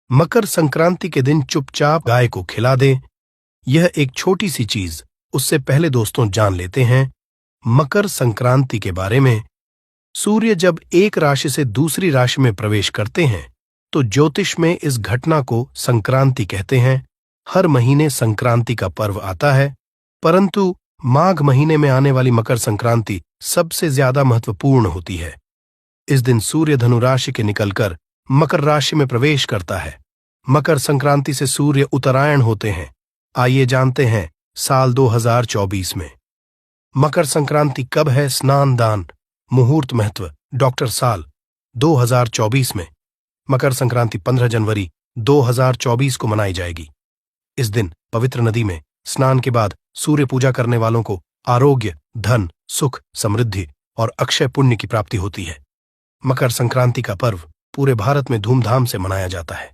मकर संक्रांति के दिन चुपचाप गाय को खिला दें। यह एक छोटी सी चीज। उससे पहले दोस्तों जान लेते हैं मकर संक्रांति के बारे में। सूर्य जब एक राशि से दूसरी राशि में प्रवेश करते हैं तो ज्योतिष में इस घटना को संक्रांति कहते हैं। हर महीने संक्रांति का पर्व आता है, परंतु माघ महीने में आने वाली मकर संक्रांति सबसे ज्यादा महत्वपूर्ण होती है। इस दिन सूर्य धनु राशि के निकलकर मकर राशि में प्रवेश करता है। मकर संक्रांति से सूर्य उत्तरायण होते हैं। आइए जानते हैं साल 2024 में मकर संक्रांति कब है। स्नान दान मुहूर्त महत्व डॉक्टर साल 2024 में मकर संक्रांति 15 जनवरी 2024 को मनाई जाएगी। इस दिन पवित्र नदी में स्नान के बाद सूर्य पूजा करने वालों को आरोग्य, धन, सुख, समृद्धि और अक्षय पुण्य की प्राप्ति होती है। मकर संक्रांति का पर्व पूरे भारत में धूमधाम से मनाया जाता है।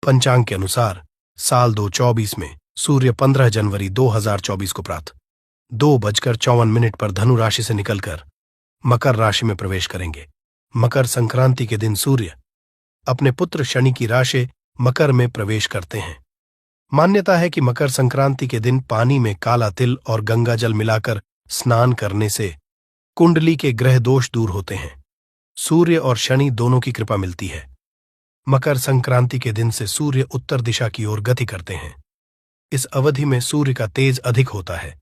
पंचांग के अनुसार साल 2024 में सूर्य 15 जनवरी 2024 को प्रातः 2:54 पर धनु राशि से निकलकर मकर राशि में प्रवेश करेंगे। मकर संक्रांति के दिन सूर्य अपने पुत्र शनि की राशि मकर में प्रवेश करते हैं। मान्यता है कि मकर संक्रांति के दिन पानी में काला तिल और गंगा जल मिलाकर स्नान करने से कुंडली के ग्रह दोष दूर होते हैं। सूर्य और शनि दोनों की कृपा मिलती है। मकर संक्रांति के दिन से सूर्य उत्तर दिशा की ओर गति करते हैं। इस अवधि में सूर्य का तेज अधिक होता है।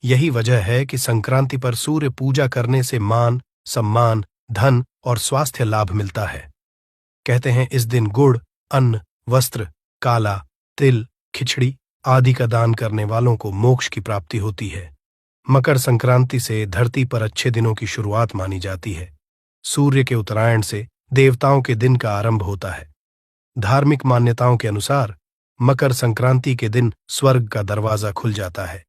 यही वजह है कि संक्रांति पर सूर्य पूजा करने से मान, सम्मान, धन और स्वास्थ्य लाभ मिलता है। कहते हैं इस दिन गुड़, अन्न, वस्त्र, काला तिल, खिचड़ी आदि का दान करने वालों को मोक्ष की प्राप्ति होती है। मकर संक्रांति से धरती पर अच्छे दिनों की शुरुआत मानी जाती है। सूर्य के उत्तरायण से देवताओं के दिन का आरंभ होता है। धार्मिक मान्यताओं के अनुसार मकर संक्रांति के दिन स्वर्ग का दरवाजा खुल जाता है।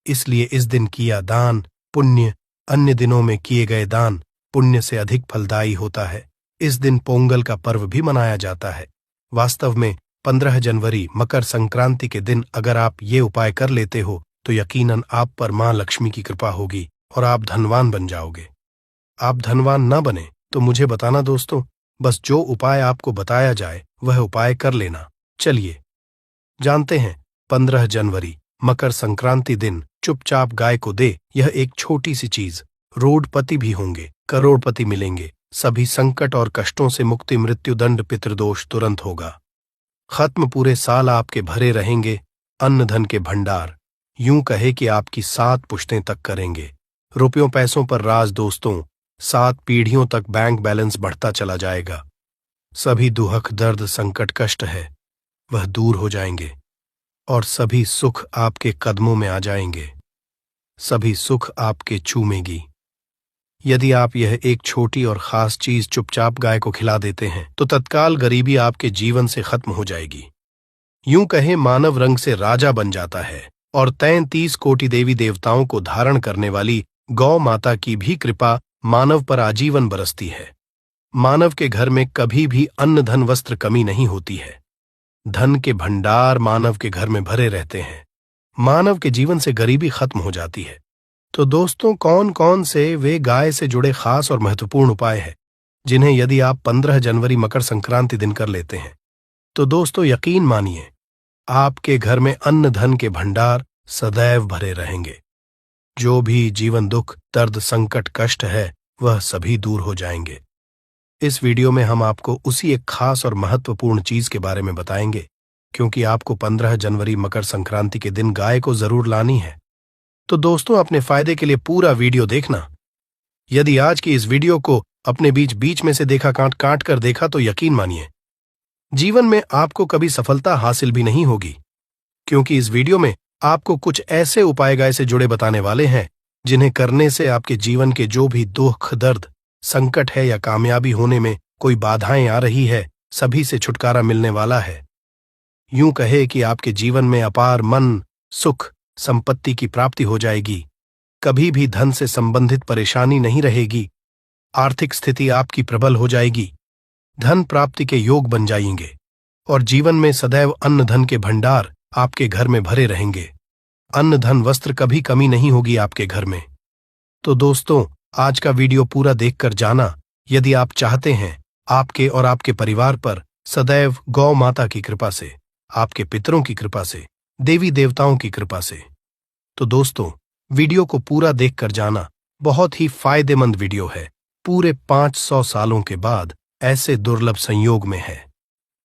इसलिए इस दिन किया दान पुण्य अन्य दिनों में किए गए दान पुण्य से अधिक फलदायी होता है। इस दिन पोंगल का पर्व भी मनाया जाता है। वास्तव में 15 जनवरी मकर संक्रांति के दिन अगर आप ये उपाय कर लेते हो तो यकीनन आप पर मां लक्ष्मी की कृपा होगी और आप धनवान बन जाओगे। आप धनवान न बने तो मुझे बताना दोस्तों, बस जो उपाय आपको बताया जाए वह उपाय कर लेना। चलिए जानते हैं 15 जनवरी मकर संक्रांति दिन चुपचाप गाय को दे। यह एक छोटी सी चीज। रोडपति भी होंगे, करोड़पति मिलेंगे, सभी संकट और कष्टों से मुक्ति, मृत्युदंड, पितृदोष तुरंत होगा खत्म। पूरे साल आपके भरे रहेंगे अन्न धन के भंडार। यूं कहे कि आपकी 7 पुश्तें तक करेंगे। रुपयों पैसों पर राज दोस्तों, 7 पीढ़ियों तक बैंक बैलेंस बढ़ता चला जाएगा। सभी दुख, दर्द, संकट, कष्ट है वह दूर हो जाएंगे और सभी सुख आपके कदमों में आ जाएंगे। सभी सुख आपके चूमेगी। यदि आप यह एक छोटी और खास चीज चुपचाप गाय को खिला देते हैं तो तत्काल गरीबी आपके जीवन से खत्म हो जाएगी। यूं कहें मानव रंग से राजा बन जाता है और 33 कोटि देवी देवताओं को धारण करने वाली गौ माता की भी कृपा मानव पर आजीवन बरसती है। मानव के घर में कभी भी अन्न धन वस्त्र कमी नहीं होती है। धन के भंडार मानव के घर में भरे रहते हैं। मानव के जीवन से गरीबी खत्म हो जाती है। तो दोस्तों, कौन कौन से वे गाय से जुड़े खास और महत्वपूर्ण उपाय हैं जिन्हें यदि आप 15 जनवरी मकर संक्रांति दिन कर लेते हैं तो दोस्तों यकीन मानिए आपके घर में अन्न धन के भंडार सदैव भरे रहेंगे। जो भी जीवन दुख, दर्द, संकट, कष्ट है वह सभी दूर हो जाएंगे। इस वीडियो में हम आपको उसी एक खास और महत्वपूर्ण चीज के बारे में बताएंगे, क्योंकि आपको 15 जनवरी मकर संक्रांति के दिन गाय को जरूर लानी है। तो दोस्तों, अपने फायदे के लिए पूरा वीडियो देखना। यदि आज की इस वीडियो को अपने बीच में से देखा, काट कर देखा तो यकीन मानिए जीवन में आपको कभी सफलता हासिल भी नहीं होगी, क्योंकि इस वीडियो में आपको कुछ ऐसे उपाय गाय से जुड़े बताने वाले हैं जिन्हें करने से आपके जीवन के जो भी दुख, दर्द, संकट है या कामयाबी होने में कोई बाधाएं आ रही है, सभी से छुटकारा मिलने वाला है। यूं कहे कि आपके जीवन में अपार मन, सुख, संपत्ति की प्राप्ति हो जाएगी। कभी भी धन से संबंधित परेशानी नहीं रहेगी। आर्थिक स्थिति आपकी प्रबल हो जाएगी। धन प्राप्ति के योग बन जाएंगे और जीवन में सदैव अन्न धन के भंडार आपके घर में भरे रहेंगे। अन्न धन वस्त्र कभी कमी नहीं होगी आपके घर में। तो दोस्तों, आज का वीडियो पूरा देखकर जाना। यदि आप चाहते हैं आपके और आपके परिवार पर सदैव गौ माता की कृपा से, आपके पितरों की कृपा से, देवी देवताओं की कृपा से। तो दोस्तों, वीडियो को पूरा देखकर जाना, बहुत ही फायदेमंद वीडियो है। पूरे 500 सालों के बाद ऐसे दुर्लभ संयोग में है।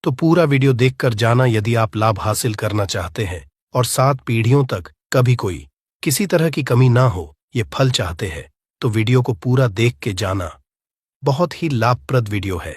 तो पूरा वीडियो देखकर जाना यदि आप लाभ हासिल करना चाहते हैं और 7 पीढ़ियों तक कभी कोई किसी तरह की कमी ना हो, ये फल चाहते हैं, तो वीडियो को पूरा देख के जाना। बहुत ही लाभप्रद वीडियो है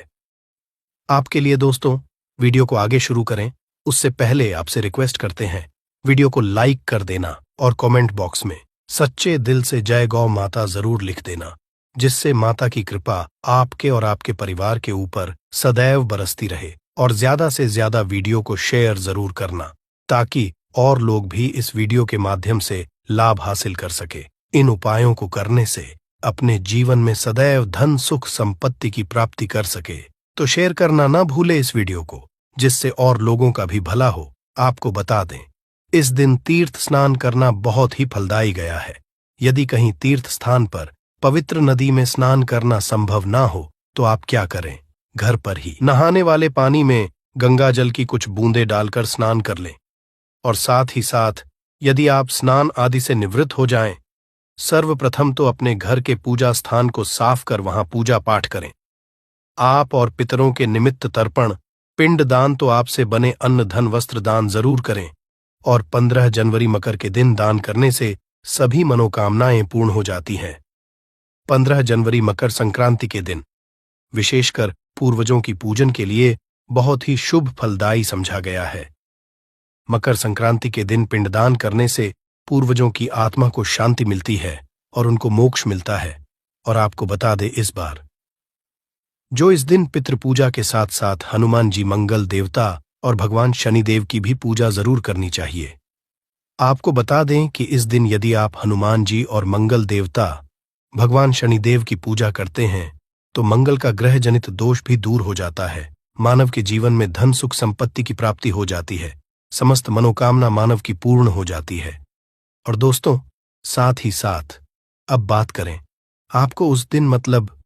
आपके लिए। दोस्तों, वीडियो को आगे शुरू करें उससे पहले आपसे रिक्वेस्ट करते हैं, वीडियो को लाइक कर देना और कमेंट बॉक्स में सच्चे दिल से जय गौ माता जरूर लिख देना, जिससे माता की कृपा आपके और आपके परिवार के ऊपर सदैव बरसती रहे। और ज्यादा से ज्यादा वीडियो को शेयर जरूर करना, ताकि और लोग भी इस वीडियो के माध्यम से लाभ हासिल कर सके। इन उपायों को करने से अपने जीवन में सदैव धन सुख संपत्ति की प्राप्ति कर सके। तो शेयर करना ना भूले इस वीडियो को, जिससे और लोगों का भी भला हो। आपको बता दें, इस दिन तीर्थ स्नान करना बहुत ही फलदायी गया है। यदि कहीं तीर्थ स्थान पर पवित्र नदी में स्नान करना संभव ना हो, तो आप क्या करें, घर पर ही नहाने वाले पानी में गंगा जल की कुछ बूंदें डालकर स्नान कर लें। और साथ ही साथ यदि आप स्नान आदि से निवृत्त हो जाएं, सर्वप्रथम तो अपने घर के पूजा स्थान को साफ कर वहां पूजा पाठ करें। आप और पितरों के निमित्त तर्पण, पिंड दान तो आपसे बने अन्न धन वस्त्र दान जरूर करें। और 15 जनवरी मकर के दिन दान करने से सभी मनोकामनाएं पूर्ण हो जाती हैं। 15 जनवरी मकर संक्रांति के दिन विशेषकर पूर्वजों की पूजन के लिए बहुत ही शुभ फलदायी समझा गया है। मकर संक्रांति के दिन पिंडदान करने से पूर्वजों की आत्मा को शांति मिलती है और उनको मोक्ष मिलता है। और आपको बता दे, इस बार जो इस दिन पितृपूजा के साथ साथ हनुमान जी मंगल देवता और भगवान शनिदेव की भी पूजा जरूर करनी चाहिए। आपको बता दें कि इस दिन यदि आप हनुमान जी और मंगल देवता भगवान शनिदेव की पूजा करते हैं, तो मंगल का ग्रह जनित दोष भी दूर हो जाता है। मानव के जीवन में धन सुख संपत्ति की प्राप्ति हो जाती है। समस्त मनोकामना मानव की पूर्ण हो जाती है। और दोस्तों, साथ ही साथ अब बात करें, आपको उस दिन मतलब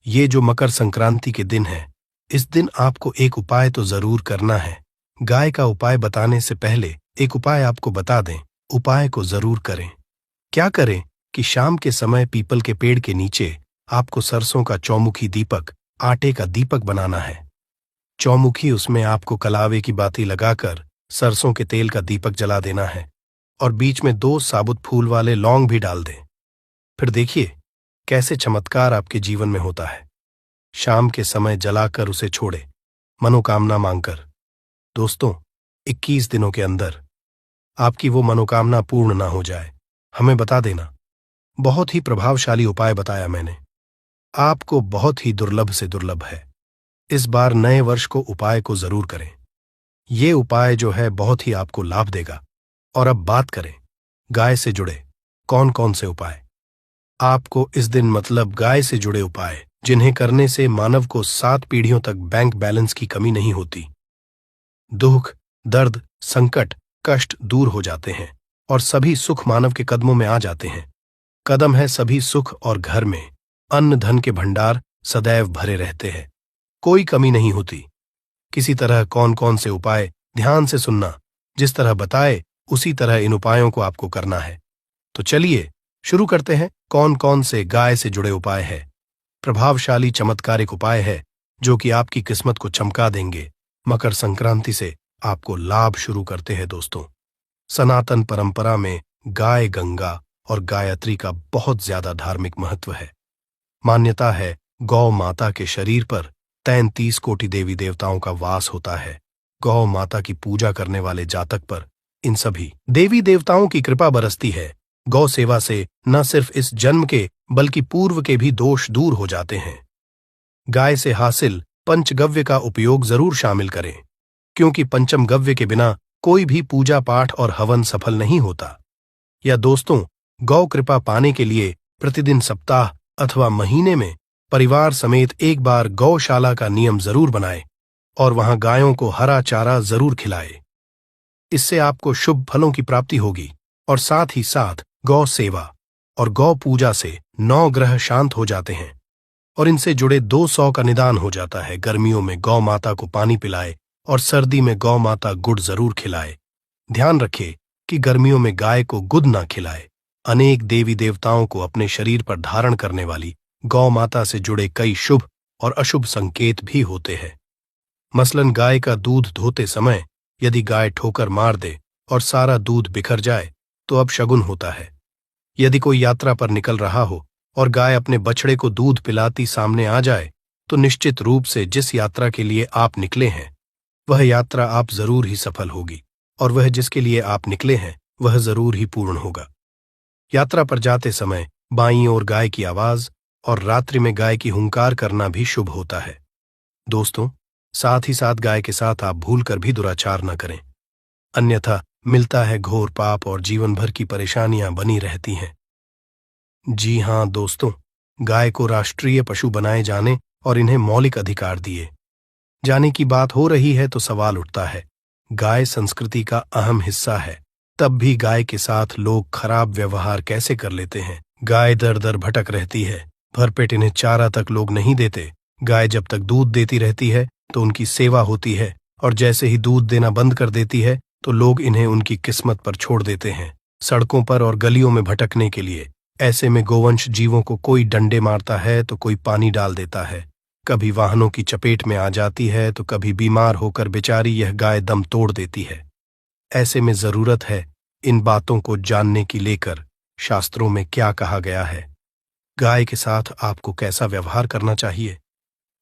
ये जो मकर संक्रांति के दिन है, इस दिन आपको एक उपाय तो जरूर करना है। गाय का उपाय बताने से पहले एक उपाय आपको बता दें, उपाय को जरूर करें। क्या करें कि शाम के समय पीपल के पेड़ के नीचे आपको सरसों का चौमुखी दीपक, आटे का दीपक बनाना है। चौमुखी, उसमें आपको कलावे की बाती लगाकर सरसों के तेल का दीपक जला देना है और बीच में 2 साबुत फूल वाले लौंग भी डाल दें। फिर देखिए कैसे चमत्कार आपके जीवन में होता है। शाम के समय जलाकर उसे छोड़े, मनोकामना मांगकर। दोस्तों, 21 दिनों के अंदर आपकी वो मनोकामना पूर्ण ना हो जाए, हमें बता देना। बहुत ही प्रभावशाली उपाय बताया मैंने, आपको बहुत ही दुर्लभ से दुर्लभ है। इस बार नए वर्ष को उपाय को जरूर करें। ये उपाय जो है बहुत ही आपको लाभ देगा। और अब बात करें गाय से जुड़े कौन कौन से उपाय। आपको इस दिन मतलब गाय से जुड़े उपाय, जिन्हें करने से मानव को 7 पीढ़ियों तक बैंक बैलेंस की कमी नहीं होती। दुख, दर्द, संकट, कष्ट दूर हो जाते हैं और सभी सुख मानव के कदमों में आ जाते हैं। कदम है सभी सुख और घर में अन्न धन के भंडार सदैव भरे रहते हैं, कोई कमी नहीं होती। किसी तरह कौन कौन से उपाय ध्यान से सुनना, जिस तरह बताए उसी तरह इन उपायों को आपको करना है। तो चलिए शुरू करते हैं। कौन कौन से गाय से जुड़े उपाय है। प्रभावशाली चमत्कारिक उपाय है जो कि आपकी किस्मत को चमका देंगे। मकर संक्रांति से आपको लाभ शुरू करते हैं। दोस्तों, सनातन परंपरा में गाय गंगा और गायत्री का बहुत ज्यादा धार्मिक महत्व है। मान्यता है गौ माता के शरीर पर 33 कोटि देवी देवताओं का वास होता है। गौ माता की पूजा करने वाले जातक पर इन सभी देवी देवताओं की कृपा बरसती है। गौ सेवा से न सिर्फ इस जन्म के बल्कि पूर्व के भी दोष दूर हो जाते हैं। गाय से हासिल पंचगव्य का उपयोग जरूर शामिल करें, क्योंकि पंचम गव्य के बिना कोई भी पूजा पाठ और हवन सफल नहीं होता। या दोस्तों, गौ कृपा पाने के लिए प्रतिदिन सप्ताह अथवा महीने में परिवार समेत एक बार गौशाला का नियम जरूर बनाएं और वहां गायों को हरा चारा जरूर खिलाएं। इससे आपको शुभ फलों की प्राप्ति होगी। और साथ ही साथ गौ सेवा और गौ पूजा से 9 ग्रह शांत हो जाते हैं। और इनसे जुड़े 200 का निदान हो जाता है। गर्मियों में गौ माता को पानी पिलाए और सर्दी में गौ माता गुड़ जरूर खिलाए। ध्यान रखे कि गर्मियों में गाय को गुद ना खिलाए। अनेक देवी देवताओं को अपने शरीर पर धारण करने वाली गौ माता से जुड़े कई शुभ और अशुभ संकेत भी होते हैं। मसलन गाय का दूध धोते समय यदि गाय ठोकर मार दे और सारा दूध बिखर जाए तो अब शगुन होता है। यदि कोई यात्रा पर निकल रहा हो और गाय अपने बछड़े को दूध पिलाती सामने आ जाए तो निश्चित रूप से जिस यात्रा के लिए आप निकले हैं वह यात्रा आप जरूर ही सफल होगी और वह जिसके लिए आप निकले हैं वह जरूर ही पूर्ण होगा। यात्रा पर जाते समय बाईं ओर गाय की आवाज और रात्रि में गाय की हुंकार करना भी शुभ होता है। दोस्तों, साथ ही साथ गाय के साथ आप भूलकर भी दुराचार न करें, अन्यथा मिलता है घोर पाप और जीवन भर की परेशानियां बनी रहती हैं। जी हां दोस्तों, गाय को राष्ट्रीय पशु बनाए जाने और इन्हें मौलिक अधिकार दिए जाने की बात हो रही है तो सवाल उठता है, गाय संस्कृति का अहम हिस्सा है, तब भी गाय के साथ लोग खराब व्यवहार कैसे कर लेते हैं। गाय दर दर भटक रहती है, भरपेट इन्हें चारा तक लोग नहीं देते। गाय जब तक दूध देती रहती है तो उनकी सेवा होती है और जैसे ही दूध देना बंद कर देती है तो लोग इन्हें उनकी किस्मत पर छोड़ देते हैं, सड़कों पर और गलियों में भटकने के लिए। ऐसे में गोवंश जीवों को कोई डंडे मारता है तो कोई पानी डाल देता है, कभी वाहनों की चपेट में आ जाती है तो कभी बीमार होकर बेचारी यह गाय दम तोड़ देती है। ऐसे में जरूरत है इन बातों को जानने की लेकर शास्त्रों में क्या कहा गया है, गाय के साथ आपको कैसा व्यवहार करना चाहिए।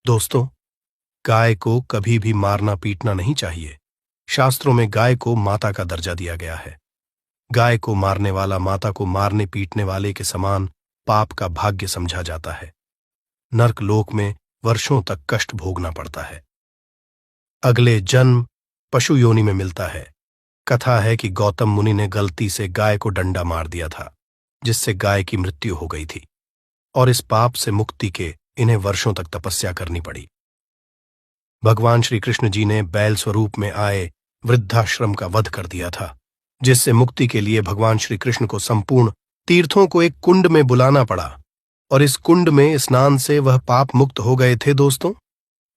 दोस्तों, गाय को कभी भी मारना पीटना नहीं चाहिए। शास्त्रों में गाय को माता का दर्जा दिया गया है। गाय को मारने वाला माता को मारने पीटने वाले के समान पाप का भाग्य समझा जाता है। नर्क लोक में वर्षों तक कष्ट भोगना पड़ता है। अगले जन्म पशु योनि में मिलता है। कथा है कि गौतम मुनि ने गलती से गाय को डंडा मार दिया था, जिससे गाय की मृत्यु हो गई थी और इस पाप से मुक्ति के इन्हें वर्षों तक तपस्या करनी पड़ी। भगवान श्री कृष्ण जी ने बैल स्वरूप में आए वृद्धाश्रम का वध कर दिया था, जिससे मुक्ति के लिए भगवान श्री कृष्ण को संपूर्ण तीर्थों को एक कुंड में बुलाना पड़ा और इस कुंड में स्नान से वह पाप मुक्त हो गए थे। दोस्तों,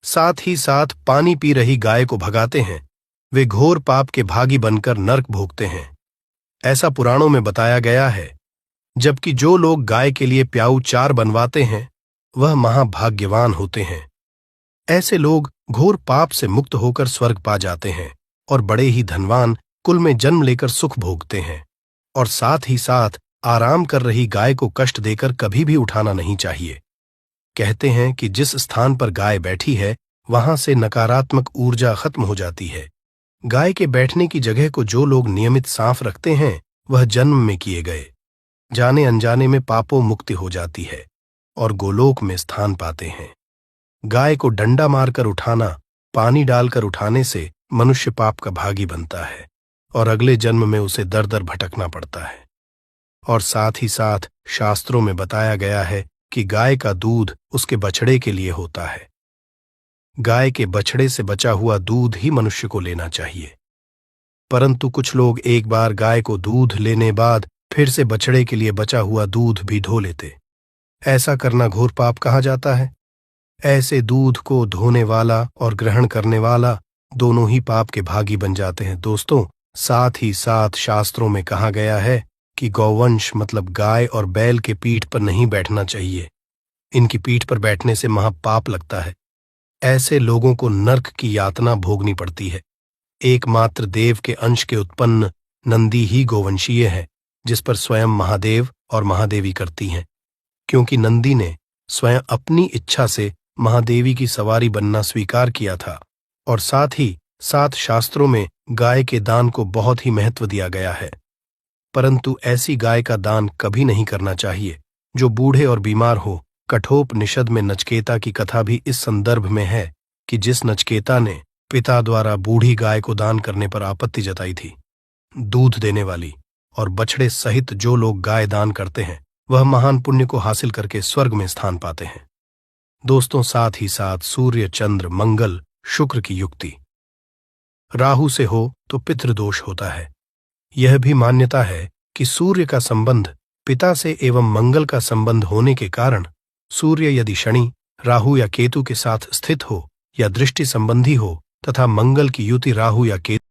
साथ ही साथ पानी पी रही गाय को भगाते हैं, वे घोर पाप के भागी बनकर नर्क भोगते हैं, ऐसा पुराणों में बताया गया है। जबकि जो लोग गाय के लिए प्याऊ चार बनवाते हैं वह महाभाग्यवान होते हैं। ऐसे लोग घोर पाप से मुक्त होकर स्वर्ग पा जाते हैं और बड़े ही धनवान कुल में जन्म लेकर सुख भोगते हैं। और साथ ही साथ आराम कर रही गाय को कष्ट देकर कभी भी उठाना नहीं चाहिए। कहते हैं कि जिस स्थान पर गाय बैठी है वहां से नकारात्मक ऊर्जा खत्म हो जाती है। गाय के बैठने की जगह को जो लोग नियमित साफ रखते हैं वह जन्म में किए गए जाने अनजाने में पापों मुक्ति हो जाती है और गोलोक में स्थान पाते हैं। गाय को डंडा मारकर उठाना, पानी डालकर उठाने से मनुष्य पाप का भागी बनता है और अगले जन्म में उसे दर दर भटकना पड़ता है। और साथ ही साथ शास्त्रों में बताया गया है कि गाय का दूध उसके बछड़े के लिए होता है। गाय के बछड़े से बचा हुआ दूध ही मनुष्य को लेना चाहिए, परंतु कुछ लोग एक बार गाय को दूध लेने बाद फिर से बछड़े के लिए बचा हुआ दूध भी ढो लेते। ऐसा करना घोर पाप कहा जाता है। ऐसे दूध को धोने वाला और ग्रहण करने वाला दोनों ही पाप के भागी बन जाते हैं। दोस्तों, साथ ही साथ शास्त्रों में कहा गया है कि गौवंश मतलब गाय और बैल के पीठ पर नहीं बैठना चाहिए। इनकी पीठ पर बैठने से महापाप लगता है। ऐसे लोगों को नर्क की यातना भोगनी पड़ती है। एकमात्र देव के अंश के उत्पन्न नंदी ही गोवंशीय है, जिस पर स्वयं महादेव और महादेवी करती हैं, क्योंकि नंदी ने स्वयं अपनी इच्छा से महादेवी की सवारी बनना स्वीकार किया था। और साथ ही साथ शास्त्रों में गाय के दान को बहुत ही महत्व दिया गया है, परंतु ऐसी गाय का दान कभी नहीं करना चाहिए जो बूढ़े और बीमार हो। कठोपनिषद में नचकेता की कथा भी इस संदर्भ में है कि जिस नचकेता ने पिता द्वारा बूढ़ी गाय को दान करने पर आपत्ति जताई थी। दूध देने वाली और बछड़े सहित जो लोग गाय दान करते हैं वह महान पुण्य को हासिल करके स्वर्ग में स्थान पाते हैं। दोस्तों, साथ ही साथ सूर्य, चंद्र, मंगल, शुक्र की युक्ति राहु से हो तो पितृदोष होता है। यह भी मान्यता है कि सूर्य का संबंध पिता से एवं मंगल का संबंध होने के कारण सूर्य यदि शनि राहु या केतु के साथ स्थित हो या दृष्टि संबंधी हो तथा मंगल की युति राहु या केतु